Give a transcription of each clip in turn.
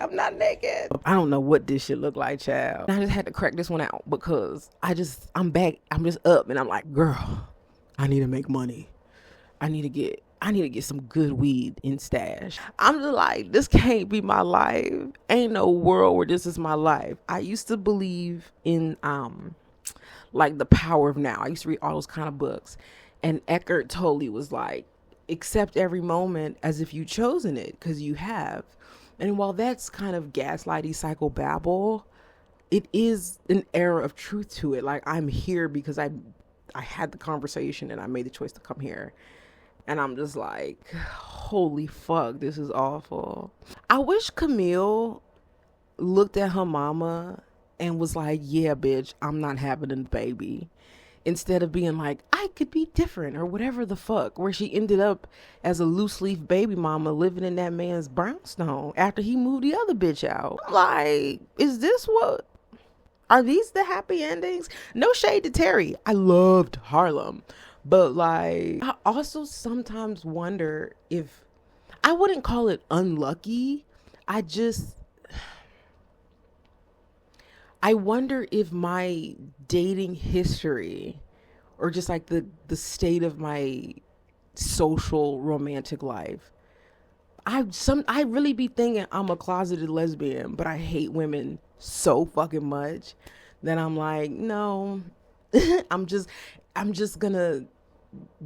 I'm not naked. I don't know what this shit look like, child. I just had to crack this one out because I'm back. I'm just up and I'm like, girl, I need to make money. I need to get some good weed in stash. I'm just like, this can't be my life. Ain't no world where this is my life. I used to believe in like the power of now. I used to read all those kind of books. And Eckhart Tolle was like, accept every moment as if you've chosen it, because you have. And while that's kind of gaslighty psychobabble, it is an air of truth to it. Like, I'm here because I had the conversation and I made the choice to come here. And I'm just like, holy fuck, this is awful. I wish Camille looked at her mama and was like, yeah, bitch, I'm not having a baby. Instead of being like, I could be different or whatever the fuck, where she ended up as a loose leaf baby mama living in that man's brownstone after he moved the other bitch out. I'm like, are these the happy endings? No shade to Terry. I loved Harlem. But like, I also sometimes wonder if, I wouldn't call it unlucky. I wonder if my dating history or just like the state of my social romantic life, I really be thinking I'm a closeted lesbian, but I hate women so fucking much that I'm like, no, I'm just gonna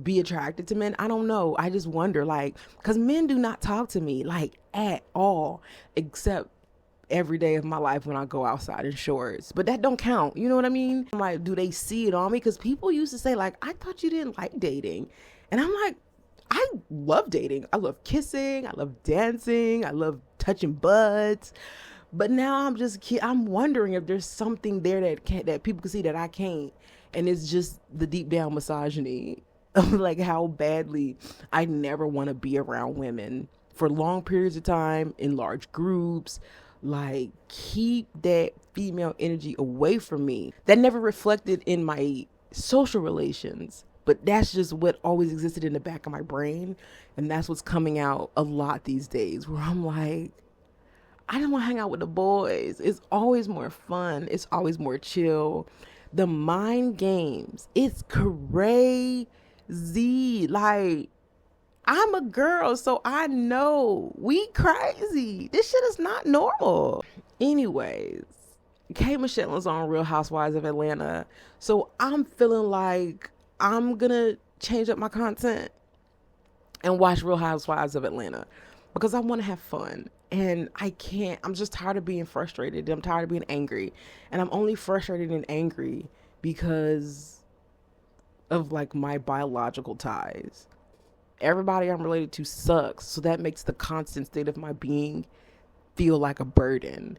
be attracted to men. I don't know. I just wonder, like, because men do not talk to me like at all, except every day of my life when I go outside in shorts, but that don't count. You know what I mean? I'm like, do they see it on me? Because people used to say like, I thought you didn't like dating. And I'm like, I love dating. I love kissing. I love dancing. I love touching butts. But now I'm wondering if there's something there that people can see that I can't. And it's just the deep down misogyny of like how badly I never want to be around women for long periods of time in large groups. Like, keep that female energy away from me. That never reflected in my social relations, but that's just what always existed in the back of my brain. And that's what's coming out a lot these days, where I'm like, I don't want to hang out with the boys. It's always more fun. It's always more chill. The mind games, it's crazy. Like, I'm a girl, so I know we crazy. This shit is not normal. Anyways, K. Michelle is on Real Housewives of Atlanta, so I'm feeling like I'm gonna change up my content and watch Real Housewives of Atlanta because I want to have fun. And I can't. I'm just tired of being frustrated. I'm tired of being angry. And I'm only frustrated and angry because of like my biological ties. Everybody I'm related to sucks. So that makes the constant state of my being feel like a burden.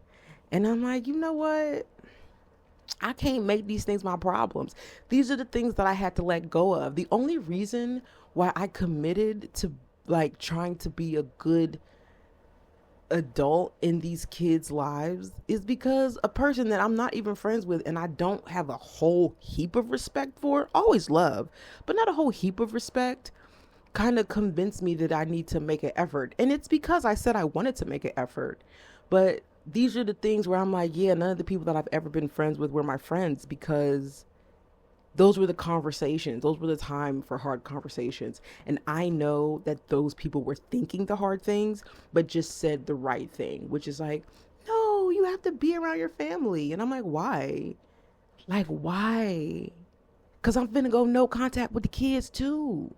And I'm like, you know what? I can't make these things my problems. These are the things that I had to let go of. The only reason why I committed to like trying to be a good adult in these kids' lives is because a person that I'm not even friends with and I don't have a whole heap of respect for, always love, but not a whole heap of respect, kind of convinced me that I need to make an effort. And it's because I said I wanted to make an effort. But these are the things where I'm like, yeah, none of the people that I've ever been friends with were my friends because those were the conversations. Those were the time for hard conversations. And I know that those people were thinking the hard things, but just said the right thing, which is like, no, you have to be around your family. And I'm like, why? Like, why? Because I'm finna go no contact with the kids too.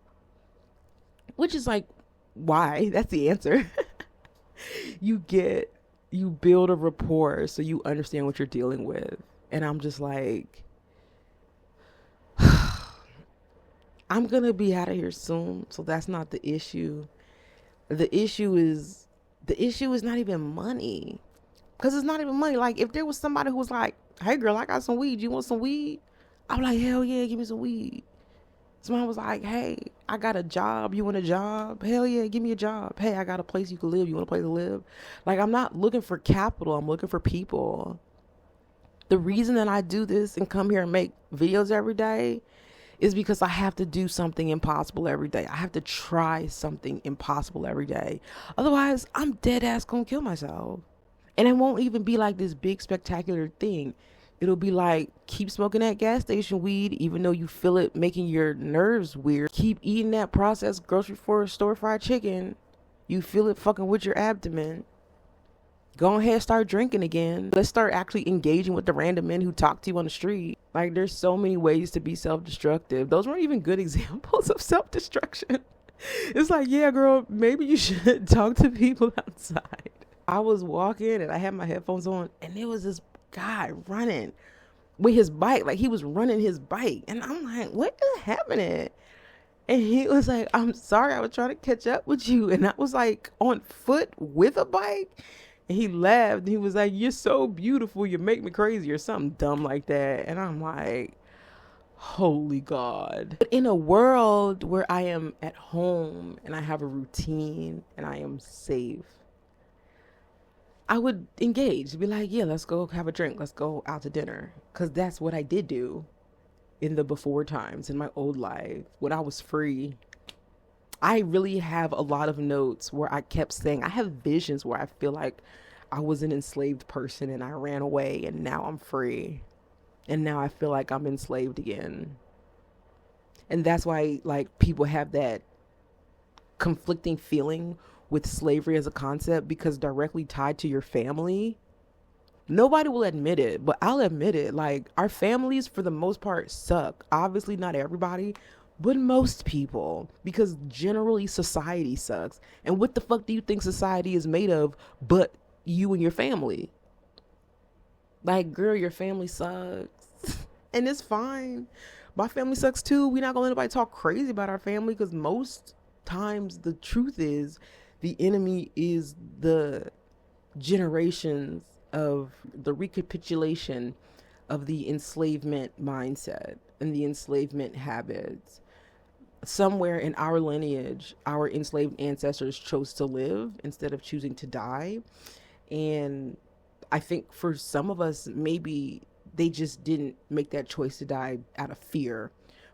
Which is like, why? That's the answer. You build a rapport so you understand what you're dealing with. And I'm just like, I'm going to be out of here soon. So that's not the issue. The issue is not even money. Because it's not even money. Like, if there was somebody who was like, hey girl, I got some weed. You want some weed? I'm like, hell yeah, give me some weed. Someone was like, hey, I got a job. You want a job? Hell yeah, give me a job. Hey, I got a place you can live. You want a place to live? Like, I'm not looking for capital. I'm looking for people. The reason that I do this and come here and make videos every day is because I have to do something impossible every day. I have to try something impossible every day. Otherwise, I'm dead ass gonna kill myself. And it won't even be like this big spectacular thing. It'll be like, keep smoking that gas station weed, even though you feel it making your nerves weird. Keep eating that processed grocery store fried chicken. You feel it fucking with your abdomen. Go ahead, start drinking again. Let's start actually engaging with the random men who talk to you on the street. Like, there's so many ways to be self-destructive. Those weren't even good examples of self-destruction. It's like, yeah, girl, maybe you should talk to people outside. I was walking and I had my headphones on, and there was this guy running with his bike. Like, he was running his bike. And I'm like, what is happening? And he was like, I'm sorry, I was trying to catch up with you. And I was like, on foot with a bike. And he laughed. And he was like, you're so beautiful. You make me crazy, or something dumb like that. And I'm like, holy God. But in a world where I am at home and I have a routine and I am safe, I would engage, be like, yeah, let's go have a drink. Let's go out to dinner. Because that's what I did do in the before times, in my old life, when I was free. I really have a lot of notes where I kept saying, I have visions where I feel like I was an enslaved person and I ran away and now I'm free. And now I feel like I'm enslaved again. And that's why, like, people have that conflicting feeling with slavery as a concept, because directly tied to your family. Nobody will admit it, but I'll admit it. Like, our families, for the most part, suck. Obviously, not everybody, but most people, because generally society sucks. And what the fuck do you think society is made of but you and your family? Like, girl, your family sucks. And it's fine. My family sucks too. We're not gonna let anybody talk crazy about our family, because most times the truth is the enemy is the generations of the recapitulation of the enslavement mindset and the enslavement habits. Somewhere in our lineage, our enslaved ancestors chose to live instead of choosing to die. And I think for some of us, maybe they just didn't make that choice to die out of fear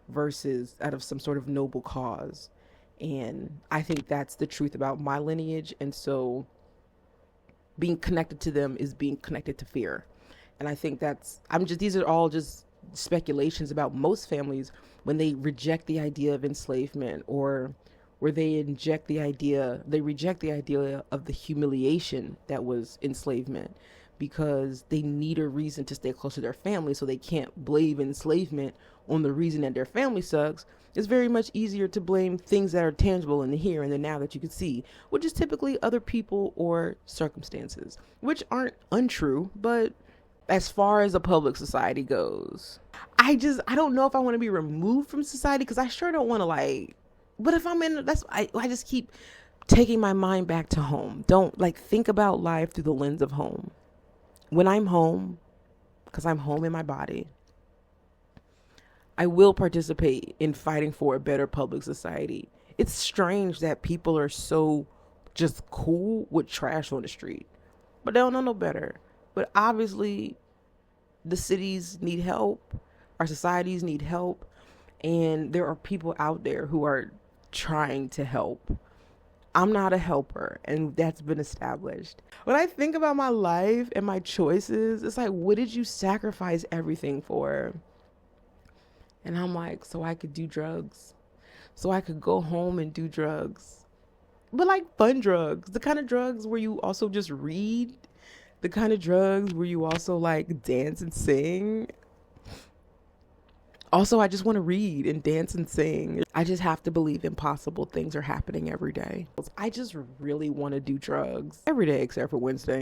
versus out of some sort of noble cause. And I think that's the truth about my lineage. And so being connected to them is being connected to fear. And I think these are all just speculations about most families when they reject the idea of enslavement, or where they reject the idea of the humiliation that was enslavement, because they need a reason to stay close to their family, so they can't blame enslavement on the reason that their family sucks. It's very much easier to blame things that are tangible in the here and the now that you can see, which is typically other people or circumstances, which aren't untrue. But as far as a public society goes, I don't know if I want to be removed from society, because I sure don't want to, like, but if I'm in, I just keep taking my mind back to home. Don't, like, think about life through the lens of home. When I'm home, because I'm home in my body, I will participate in fighting for a better public society. It's strange that people are so just cool with trash on the street, but they don't know no better. But obviously, the cities need help. Our societies need help. And there are people out there who are trying to help. I'm not a helper, and that's been established. When I think about my life and my choices, it's like, what did you sacrifice everything for? And I'm like, so I could do drugs. So I could go home and do drugs. But, like, fun drugs. The kind of drugs where you also just read. The kind of drugs where you also, like, dance and sing. Also, I just want to read and dance and sing. I just have to believe impossible things are happening every day. I just really want to do drugs every day except for Wednesday.